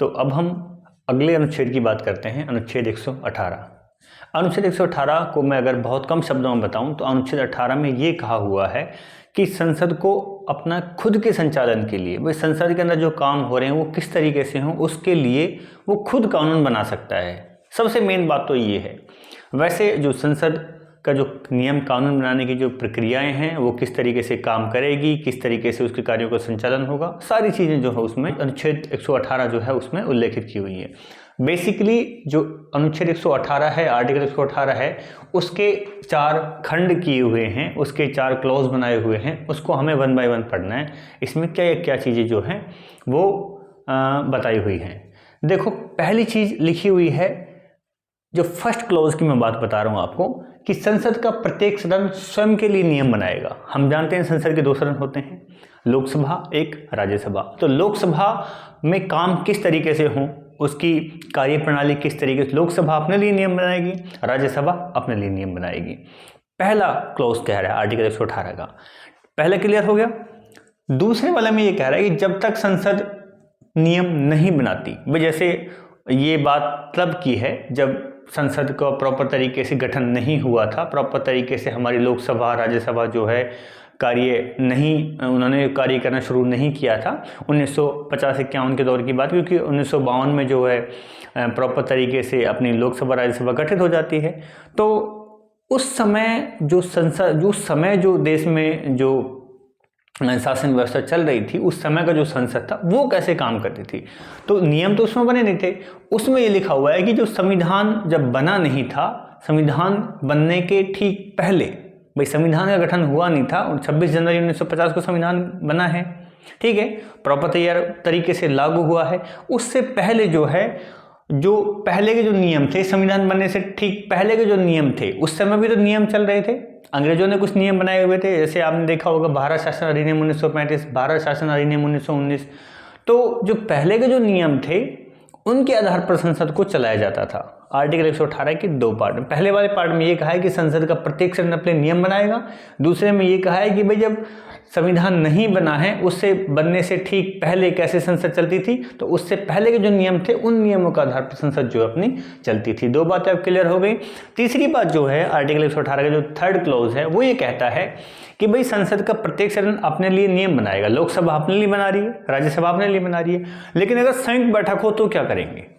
तो अब हम अगले अनुच्छेद की बात करते हैं, अनुच्छेद 118। अनुच्छेद 118 को मैं अगर बहुत कम शब्दों में बताऊं तो अनुच्छेद 18 में ये कहा हुआ है कि संसद को अपना खुद के संचालन के लिए, भाई संसद के अंदर जो काम हो रहे हैं वो किस तरीके से हों, उसके लिए वो खुद कानून बना सकता है। सबसे मेन बात तो ये है। वैसे जो संसद का जो नियम कानून बनाने की जो प्रक्रियाएं हैं वो किस तरीके से काम करेगी, किस तरीके से उसके कार्यों का संचालन होगा, सारी चीज़ें जो है उसमें अनुच्छेद 118 जो है उसमें उल्लेखित की हुई है। बेसिकली जो अनुच्छेद 118 है, आर्टिकल 118 है, उसके 4 खंड किए हुए हैं, उसके 4 क्लॉज बनाए हुए हैं, उसको हमें 1 बाय 1 पढ़ना है। इसमें क्या क्या चीज़ें जो हैं वो बताई हुई हैं। देखो, पहली चीज़ लिखी हुई है, जो फर्स्ट क्लॉज की मैं बात बता रहा हूँ आपको, कि संसद का प्रत्येक सदन स्वयं के लिए नियम बनाएगा। हम जानते हैं संसद के 2 सदन होते हैं, लोकसभा एक, राज्यसभा। तो लोकसभा में काम किस तरीके से हों, उसकी कार्यप्रणाली किस तरीके से, लोकसभा अपने लिए नियम बनाएगी, राज्यसभा अपने लिए नियम बनाएगी। पहला क्लॉज कह रहा है आर्टिकल 118 का, पहले क्लियर हो गया। दूसरे वाले में ये कह रहा है कि जब तक संसद नियम नहीं बनाती, भाई जैसे ये बात तब की है जब संसद का प्रॉपर तरीके से गठन नहीं हुआ था, प्रॉपर तरीके से हमारी लोकसभा राज्यसभा जो है उन्होंने कार्य करना शुरू नहीं किया था। 1950-51 के दौर की बात, क्योंकि 1952 में जो है प्रॉपर तरीके से अपनी लोकसभा राज्यसभा गठित हो जाती है। तो उस समय जो संसद, उस समय जो देश में जो शासन व्यवस्था चल रही थी, उस समय का जो संसद था वो कैसे काम करती थी, तो नियम तो उसमें बने नहीं थे। उसमें ये लिखा हुआ है कि जो संविधान जब बना नहीं था, संविधान बनने के ठीक पहले, भाई संविधान का गठन हुआ नहीं था, 26 जनवरी 1950 को संविधान बना है, ठीक है, प्रॉपर तरीके से लागू हुआ है। उससे पहले जो है, जो पहले के जो नियम थे, संविधान बनने से ठीक पहले के जो नियम थे, उस समय भी तो नियम चल रहे थे। अंग्रेजों ने कुछ नियम बनाए हुए थे, जैसे आपने देखा होगा भारत शासन अधिनियम 1935, भारत शासन अधिनियम 1919। तो जो पहले के जो नियम थे उनके आधार पर संसद को चलाया जाता था। आर्टिकल 118 के 2 पार्ट में, पहले वाले पार्ट में ये कहा है कि संसद का प्रत्येक सदन अपने नियम बनाएगा। दूसरे में ये कहा है कि भाई जब संविधान नहीं बना है, उससे बनने से ठीक पहले कैसे संसद चलती थी, तो उससे पहले के जो नियम थे उन नियमों के आधार पर संसद जो अपनी चलती थी। 2 बातें अब क्लियर हो गई। तीसरी बात जो है, आर्टिकल 118 का जो 3rd क्लॉज है, वो ये कहता है कि भाई संसद का प्रत्येक सदन अपने लिए नियम बनाएगा। लोकसभा अपने लिए बना रही है, राज्यसभा अपने लिए बना रही है, लेकिन अगर संयुक्त बैठक हो तो क्या करेंगे।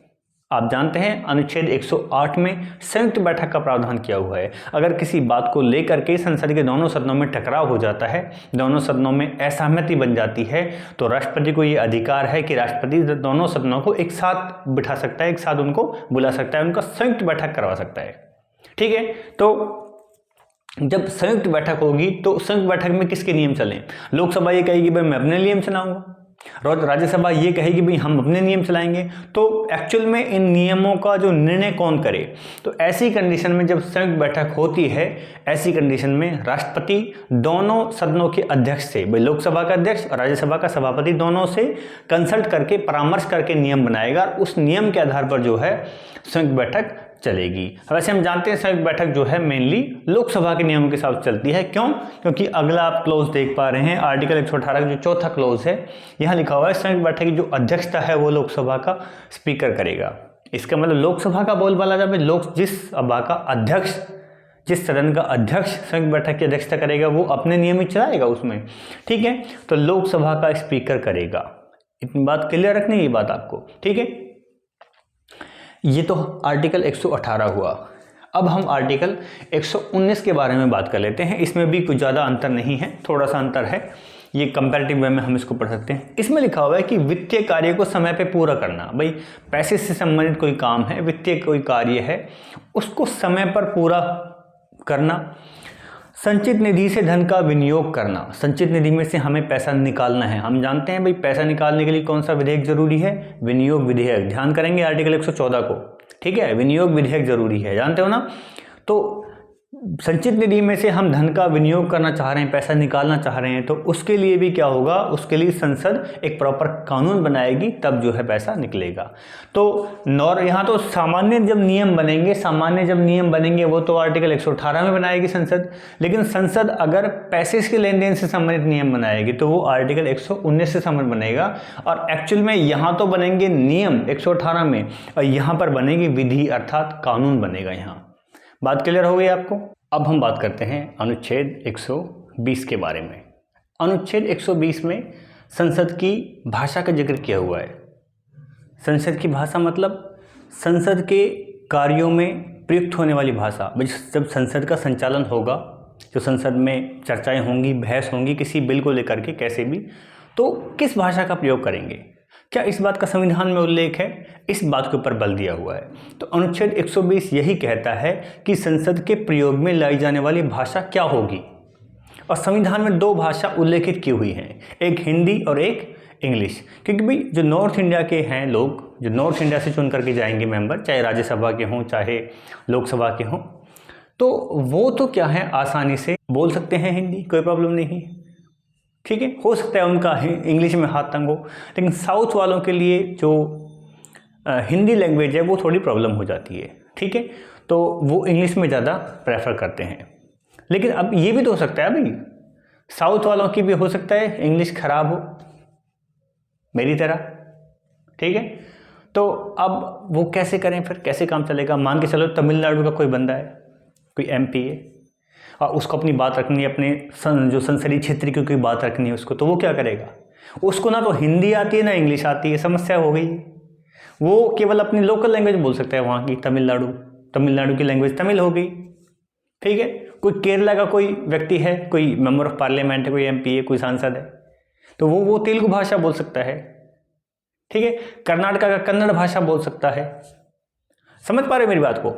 आप जानते हैं अनुच्छेद 108 में संयुक्त बैठक का प्रावधान किया हुआ है। अगर किसी बात को लेकर के संसद के दोनों सदनों में टकराव हो जाता है, दोनों सदनों में असहमति बन जाती है, तो राष्ट्रपति को ये अधिकार है कि राष्ट्रपति दोनों सदनों को एक साथ बिठा सकता है, एक साथ उनको बुला सकता है, उनका संयुक्त बैठक करवा सकता है, ठीक है। तो जब संयुक्त बैठक होगी तो संयुक्त बैठक में किसके नियम चलें, लोकसभा ये कहेगी भाई मैं अपने नियम चलाऊंगा, राज्यसभा ये कहेगी भाई हम अपने नियम चलाएंगे। तो एक्चुअल में इन नियमों का जो निर्णय कौन करे, तो ऐसी कंडीशन में जब संयुक्त बैठक होती है, ऐसी कंडीशन में राष्ट्रपति दोनों सदनों के अध्यक्ष से, भाई लोकसभा का अध्यक्ष और राज्यसभा का सभापति, दोनों से कंसल्ट करके, परामर्श करके नियम बनाएगा। उस नियम के आधार पर जो है संयुक्त बैठक चलेगी। वैसे हम जानते हैं संयुक्त बैठक जो है मेनली लोकसभा के नियमों के साथ चलती है। क्यों? क्योंकि अगला आप क्लॉज देख पा रहे हैं, आर्टिकल 118 का जो 4था क्लॉज है, यहाँ लिखा हुआ है संयुक्त बैठक की जो अध्यक्षता है वो लोकसभा का स्पीकर करेगा। इसका मतलब लोकसभा का बोलबाला जब जिस सभा का अध्यक्ष, जिस सदन का अध्यक्ष संयुक्त बैठक की अध्यक्षता करेगा वो अपने नियम ही चलाएगा उसमें, ठीक है। तो लोकसभा का स्पीकर करेगा। इतनी बात क्लियर रखनी है, ये बात आपको, ठीक है। ये तो आर्टिकल 118 हुआ। अब हम आर्टिकल 119 के बारे में बात कर लेते हैं। इसमें भी कुछ ज़्यादा अंतर नहीं है, थोड़ा सा अंतर है, ये कंपैरेटिव वे में हम इसको पढ़ सकते हैं। इसमें लिखा हुआ है कि वित्तीय कार्य को समय पे पूरा करना। भाई पैसे से संबंधित कोई काम है, वित्तीय कोई कार्य है, उसको समय पर पूरा करना। संचित निधि से धन का विनियोग करना, संचित निधि में से हमें पैसा निकालना है। हम जानते हैं भाई पैसा निकालने के लिए कौन सा विधेयक जरूरी है, विनियोग विधेयक। ध्यान करेंगे आर्टिकल 114 को, ठीक है, विनियोग विधेयक जरूरी है, जानते हो ना। तो संचित निधि में से हम धन का विनियोग करना चाह रहे हैं, पैसा निकालना चाह रहे हैं, तो उसके लिए भी क्या होगा, उसके लिए संसद एक प्रॉपर कानून बनाएगी, तब जो है पैसा निकलेगा। तो यहाँ तो सामान्य जब नियम बनेंगे वो तो आर्टिकल 118 में बनाएगी संसद, लेकिन संसद अगर पैसे के लेन देन से संबंधित नियम बनाएगी तो वो आर्टिकल 119 से संबंधित बनेगा। और एक्चुअल में यहाँ तो बनेंगे नियम 118 में, और यहाँ पर बनेगी विधि अर्थात कानून बनेगा। यहाँ बात क्लियर हो गई आपको। अब हम बात करते हैं अनुच्छेद 120 के बारे में। अनुच्छेद 120 में संसद की भाषा का जिक्र किया हुआ है। संसद की भाषा मतलब संसद के कार्यों में प्रयुक्त होने वाली भाषा। जब संसद का संचालन होगा, जो संसद में चर्चाएं होंगी, बहस होंगी किसी बिल को लेकर के कैसे भी, तो किस भाषा का प्रयोग करेंगे, क्या इस बात का संविधान में उल्लेख है, इस बात के ऊपर बल दिया हुआ है। तो अनुच्छेद 120 यही कहता है कि संसद के प्रयोग में लाई जाने वाली भाषा क्या होगी। और संविधान में 2 भाषा उल्लेखित की हुई हैं, एक हिंदी और एक इंग्लिश। क्योंकि भाई जो नॉर्थ इंडिया के हैं लोग, जो नॉर्थ इंडिया से चुन करके जाएंगे मेंबर, चाहे राज्यसभा के हों चाहे लोकसभा के हों, तो वो तो क्या है आसानी से बोल सकते हैं हिंदी, कोई प्रॉब्लम नहीं, ठीक है। हो सकता है उनका इंग्लिश में हाथ तंग हो, लेकिन साउथ वालों के लिए जो हिंदी लैंग्वेज है वो थोड़ी प्रॉब्लम हो जाती है, ठीक है। तो वो इंग्लिश में ज़्यादा प्रेफर करते हैं। लेकिन अब ये भी तो हो सकता है भाई, साउथ वालों की भी हो सकता है इंग्लिश खराब हो मेरी तरह, ठीक है। तो अब वो कैसे करें, फिर कैसे काम चलेगा। मान के चलो तमिलनाडु का कोई बंदा है, कोई MP है, और उसको अपनी बात रखनी है, अपने जो संसदीय क्षेत्र की कोई बात रखनी है उसको, तो वो क्या करेगा, उसको ना तो हिंदी आती है ना इंग्लिश आती है, समस्या हो गई। वो केवल अपनी लोकल लैंग्वेज बोल सकता है वहाँ की, तमिलनाडु की लैंग्वेज तमिल हो गई, ठीक है। कोई केरला का कोई व्यक्ति है, कोई मेंबर ऑफ पार्लियामेंट है, कोई MP है, कोई सांसद है, तो वो तेलुगु भाषा बोल सकता है, ठीक है। कर्नाटका का कन्नड़ भाषा बोल सकता है। समझ पा रहे मेरी बात को।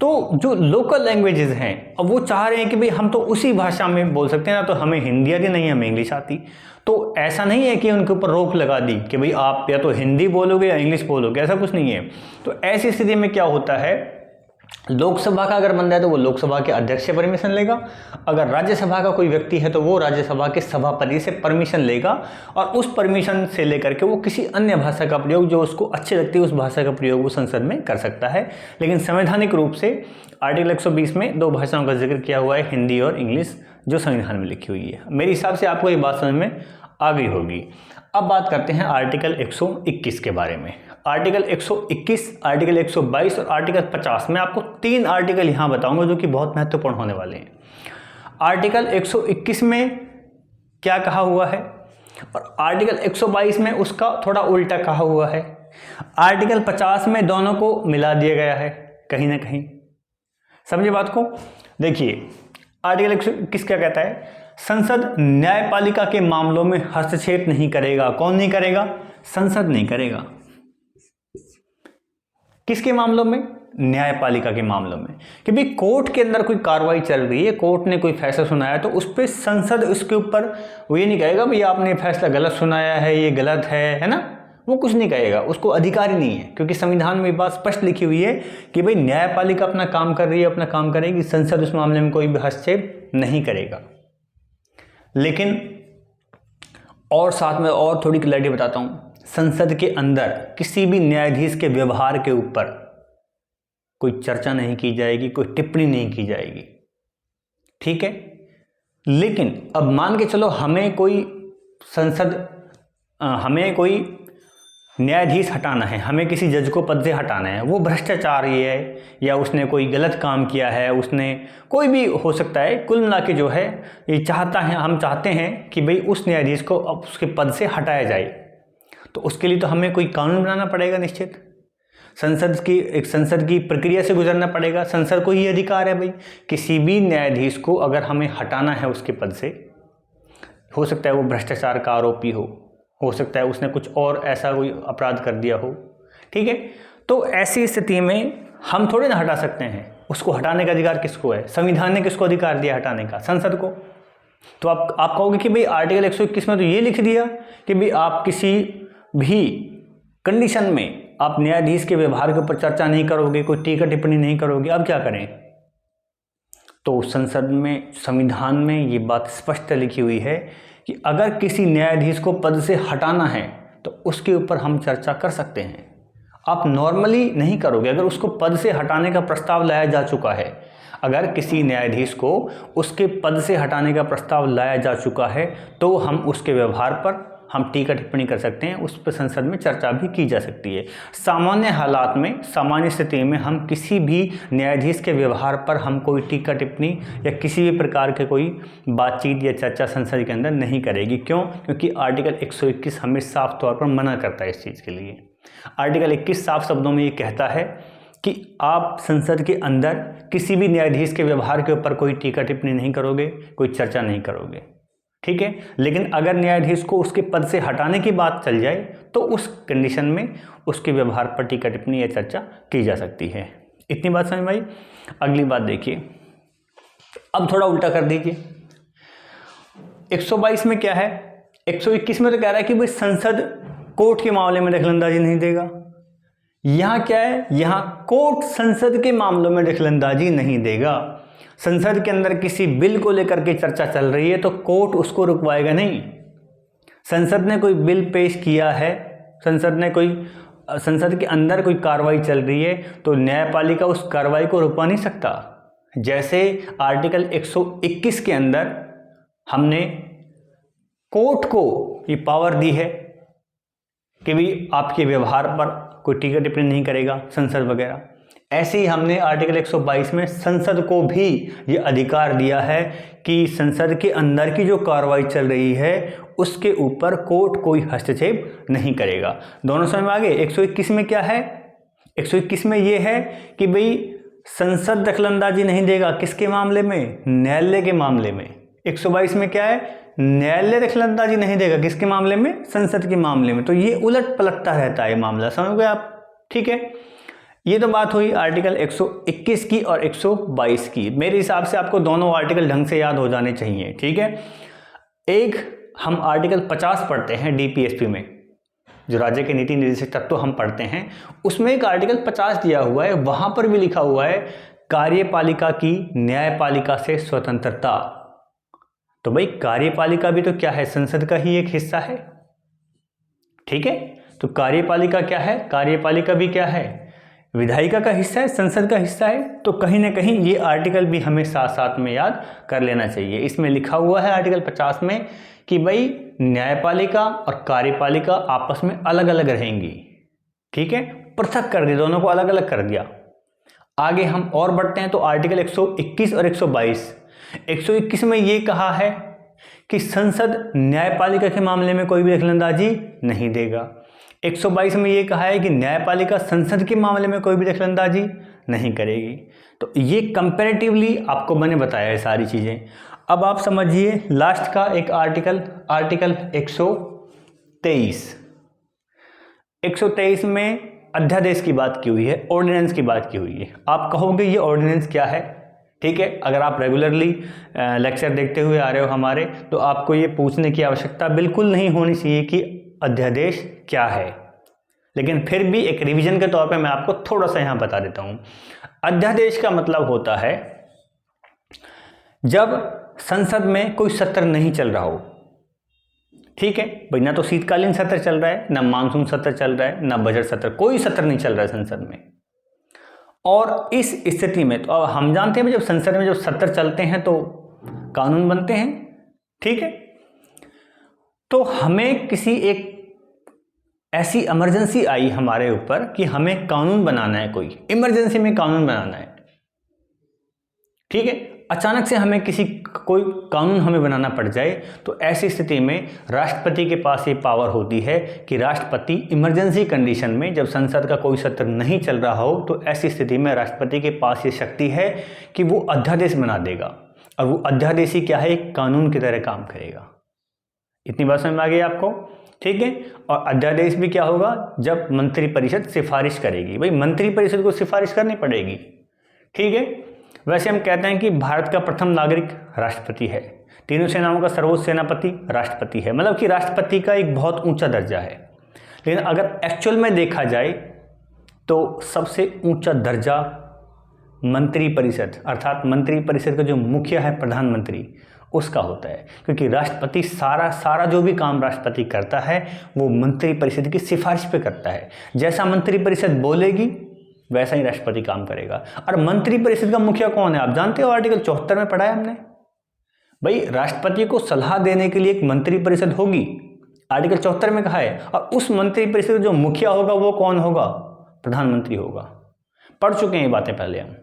तो जो लोकल लैंग्वेजेस हैं, अब वो चाह रहे हैं कि भाई हम तो उसी भाषा में बोल सकते हैं ना, तो हमें हिंदी आती नहीं, हमें इंग्लिश आती। तो ऐसा नहीं है कि उनके ऊपर रोक लगा दी कि भाई आप या तो हिंदी बोलोगे या इंग्लिश बोलोगे, ऐसा कुछ नहीं है। तो ऐसी स्थिति में क्या होता है, लोकसभा का अगर बंदा है तो वो लोकसभा के अध्यक्ष से परमिशन लेगा, अगर राज्यसभा का कोई व्यक्ति है तो वो राज्यसभा के सभापति से परमिशन लेगा, और उस परमिशन से लेकर के वो किसी अन्य भाषा का प्रयोग जो उसको अच्छी लगती है उस भाषा का प्रयोग वो संसद में कर सकता है। लेकिन संवैधानिक रूप से आर्टिकल 120 में 2 भाषाओं का जिक्र किया हुआ है, हिंदी और इंग्लिश, जो संविधान में लिखी हुई है। मेरे हिसाब से आपको ये बात समझ में आ गई होगी। अब बात करते हैं आर्टिकल 121 के बारे में। आर्टिकल 121, आर्टिकल 122 और आर्टिकल 50 में आपको 3 आर्टिकल यहाँ बताऊंगा जो कि बहुत महत्वपूर्ण होने वाले हैं। आर्टिकल 121 में क्या कहा हुआ है और आर्टिकल 122 में उसका थोड़ा उल्टा कहा हुआ है। आर्टिकल 50 में दोनों को मिला दिया गया है कहीं ना कहीं, समझे बात को। देखिए आर्टिकल 121 क्या कहता है, संसद न्यायपालिका के मामलों में हस्तक्षेप नहीं करेगा। कौन नहीं करेगा? संसद नहीं करेगा। किसके मामलों में? न्यायपालिका के मामलों में। कि भाई कोर्ट के अंदर कोई कार्रवाई चल रही है, कोर्ट ने कोई फैसला सुनाया, तो उस पर संसद उसके ऊपर वो ये नहीं कहेगा भाई आपने फैसला गलत सुनाया है, ये गलत है ना, वो कुछ नहीं कहेगा, उसको अधिकार ही नहीं है। क्योंकि संविधान में बात स्पष्ट लिखी हुई है कि भाई न्यायपालिका अपना काम कर रही है, अपना काम करेगी, संसद उस मामले में कोई भी हस्तक्षेप नहीं करेगा। लेकिन और साथ में और थोड़ी क्लैरिटी बताता हूं, संसद के अंदर किसी भी न्यायाधीश के व्यवहार के ऊपर कोई चर्चा नहीं की जाएगी, कोई टिप्पणी नहीं की जाएगी, ठीक है। लेकिन अब मान के चलो हमें कोई न्यायाधीश हटाना है, हमें किसी जज को पद से हटाना है, वो भ्रष्टाचारी है या उसने कोई गलत काम किया है, उसने कोई भी हो सकता है, कुल मिला के जो है ये हम चाहते हैं कि भाई उस न्यायाधीश को अब उसके पद से हटाया जाए। तो उसके लिए तो हमें कोई कानून बनाना पड़ेगा निश्चित, संसद की प्रक्रिया से गुजरना पड़ेगा। संसद को ये अधिकार है भाई किसी भी न्यायाधीश को अगर हमें हटाना है उसके पद से, हो सकता है वो भ्रष्टाचार का आरोपी हो सकता है उसने कुछ और ऐसा कोई अपराध कर दिया हो, ठीक है। तो ऐसी स्थिति में हम थोड़ी ना हटा सकते हैं, उसको हटाने का अधिकार किसको है? संविधान ने किसको अधिकार दिया हटाने का? संसद को। तो आप कहोगे कि भाई आर्टिकल 121 में तो ये लिख दिया कि भाई आप किसी भी कंडीशन में आप न्यायाधीश के व्यवहार के ऊपर चर्चा नहीं करोगे, कोई टीका टिप्पणी नहीं करोगे, अब क्या करें? तो संसद में, संविधान में ये बात स्पष्ट लिखी हुई है कि अगर किसी न्यायाधीश को पद से हटाना है तो उसके ऊपर हम चर्चा कर सकते हैं। आप नॉर्मली नहीं करोगे। अगर उसको पद से हटाने का प्रस्ताव लाया जा चुका है, अगर किसी न्यायाधीश को उसके पद से हटाने का प्रस्ताव लाया जा चुका है तो हम उसके व्यवहार पर हम टीका टिप्पणी कर सकते हैं, उस पर संसद में चर्चा भी की जा सकती है। सामान्य हालात में, सामान्य स्थिति में हम किसी भी न्यायाधीश के व्यवहार पर हम कोई टीका टिप्पणी या किसी भी प्रकार के कोई बातचीत या चर्चा संसद के अंदर नहीं करेगी। क्यों? क्योंकि आर्टिकल 121 हमें साफ तौर पर मना करता है इस चीज़ के लिए। आर्टिकल 21 साफ शब्दों में ये कहता है कि आप संसद के अंदर किसी भी न्यायाधीश के व्यवहार के ऊपर कोई टीका टिप्पणी नहीं करोगे, कोई चर्चा नहीं करोगे, ठीक है। लेकिन अगर न्यायाधीश को उसके पद से हटाने की बात चल जाए तो उस कंडीशन में उसके व्यवहार पर टीका टिप्पणी या चर्चा की जा सकती है। इतनी बात समझ में आई। अगली बात देखिए, अब थोड़ा उल्टा कर दीजिए। 122 में क्या है? 121 में तो कह रहा है कि भाई संसद कोर्ट के मामले में दखलंदाजी नहीं देगा। यहां क्या है? यहां कोर्ट संसद के मामलों में दखलंदाजी नहीं देगा। संसद के अंदर किसी बिल को लेकर के चर्चा चल रही है तो कोर्ट उसको रुकवाएगा नहीं। संसद ने कोई बिल पेश किया है, संसद के अंदर कोई कार्रवाई चल रही है तो न्यायपालिका उस कार्रवाई को रुकवा नहीं सकता। जैसे आर्टिकल 121 के अंदर हमने कोर्ट को ये पावर दी है कि भी आपके व्यवहार पर कोई टीका टिप्पणी नहीं करेगा संसद वगैरह, ऐसे ही हमने आर्टिकल 122 में संसद को भी ये अधिकार दिया है कि संसद के अंदर की जो कार्रवाई चल रही है उसके ऊपर कोर्ट कोई हस्तक्षेप नहीं करेगा। दोनों समझ में आ गए। 121 में क्या है? 121 में ये है कि भाई संसद दखलंदाजी नहीं देगा, किसके मामले में? न्यायालय के मामले में। 122 में क्या है? न्यायालय दखलंदाजी नहीं देगा, किसके मामले में? संसद के मामले में। तो ये उलट पलटता रहता है मामला, समझ गए आप? ठीक है, ये तो बात हुई आर्टिकल 121 की और 122 की। मेरे हिसाब से आपको दोनों आर्टिकल ढंग से याद हो जाने चाहिए, ठीक है। एक हम आर्टिकल 50 पढ़ते हैं डीपीएसपी में, जो राज्य के नीति निर्देशक तत्व हम पढ़ते हैं, उसमें एक आर्टिकल 50 दिया हुआ है। वहां पर भी लिखा हुआ है कार्यपालिका की न्यायपालिका से स्वतंत्रता। तो भाई कार्यपालिका भी तो क्या है? संसद का ही एक हिस्सा है, ठीक है। तो कार्यपालिका क्या है? कार्यपालिका भी क्या है? विधायिका का हिस्सा है, संसद का हिस्सा है। तो कहीं ना कहीं ये आर्टिकल भी हमें साथ साथ में याद कर लेना चाहिए। इसमें लिखा हुआ है आर्टिकल 50 में कि भाई न्यायपालिका और कार्यपालिका आपस में अलग अलग रहेंगी, ठीक है, पृथक कर दिया, दोनों को अलग अलग कर दिया। आगे हम और बढ़ते हैं तो आर्टिकल 121 और 122। 121 में ये कहा है कि संसद न्यायपालिका के मामले में कोई भी दखलंदाजी नहीं देगा। 122 में ये कहा है कि न्यायपालिका संसद के मामले में कोई भी दखलंदाजी नहीं करेगी। तो ये कंपैरेटिवली आपको मैंने बताया है सारी चीज़ें। अब आप समझिए लास्ट का एक आर्टिकल 123। 123 में अध्यादेश की बात की हुई है, ऑर्डिनेंस की बात की हुई है। आप कहोगे ये ऑर्डिनेंस क्या है? ठीक है, अगर आप रेगुलरली लेक्चर देखते हुए आ रहे हो हमारे, तो आपको ये पूछने की आवश्यकता बिल्कुल नहीं होनी चाहिए कि अध्यादेश क्या है। लेकिन फिर भी एक रिवीजन के तौर पे मैं आपको थोड़ा सा यहाँ बता देता हूँ। अध्यादेश का मतलब होता है जब संसद में कोई सत्र नहीं चल रहा हो, ठीक है भाई, ना तो शीतकालीन सत्र चल रहा है, ना मानसून सत्र चल रहा है, ना बजट सत्र, कोई सत्र नहीं चल रहा है संसद में। और इस स्थिति में तो अब हम जानते हैं जब संसद में जब सत्र चलते हैं तो कानून बनते हैं, ठीक है। तो हमें किसी एक ऐसी इमरजेंसी आई हमारे ऊपर कि हमें कानून बनाना है, कोई इमरजेंसी में कानून बनाना है, ठीक है। अचानक से हमें कोई कानून हमें बनाना पड़ जाए तो ऐसी स्थिति में राष्ट्रपति के पास ये पावर होती है कि राष्ट्रपति इमरजेंसी कंडीशन में जब संसद का कोई सत्र नहीं चल रहा हो तो ऐसी स्थिति में राष्ट्रपति के पास ये शक्ति है कि वो अध्यादेश बना देगा। और वो अध्यादेश ही क्या है? एक कानून की तरह काम करेगा। इतनी बात समझ में आ गई आपको, ठीक है। और अध्यादेश भी क्या होगा? जब मंत्रिपरिषद सिफारिश करेगी। भाई मंत्रिपरिषद को सिफारिश करनी पड़ेगी, ठीक है। वैसे हम कहते हैं कि भारत का प्रथम नागरिक राष्ट्रपति है, तीनों सेनाओं का सर्वोच्च सेनापति राष्ट्रपति है, मतलब कि राष्ट्रपति का एक बहुत ऊंचा दर्जा है। लेकिन अगर एक्चुअल में देखा जाए तो सबसे ऊंचा दर्जा मंत्रिपरिषद, अर्थात मंत्रिपरिषद का जो मुखिया है प्रधानमंत्री, उसका होता है। क्योंकि राष्ट्रपति सारा जो भी काम राष्ट्रपति करता है वो मंत्रिपरिषद की सिफारिश पे करता है। जैसा मंत्रिपरिषद बोलेगी वैसा ही राष्ट्रपति काम करेगा। और मंत्रिपरिषद का मुखिया कौन है आप जानते हो? आर्टिकल 74 में पढ़ा है हमने। भाई राष्ट्रपति को सलाह देने के लिए एक मंत्रिपरिषद होगी, आर्टिकल 74 में कहा है। और उस मंत्रिपरिषद का जो मुखिया होगा वो कौन होगा? प्रधानमंत्री होगा। पढ़ चुके हैं ये बातें पहले हम।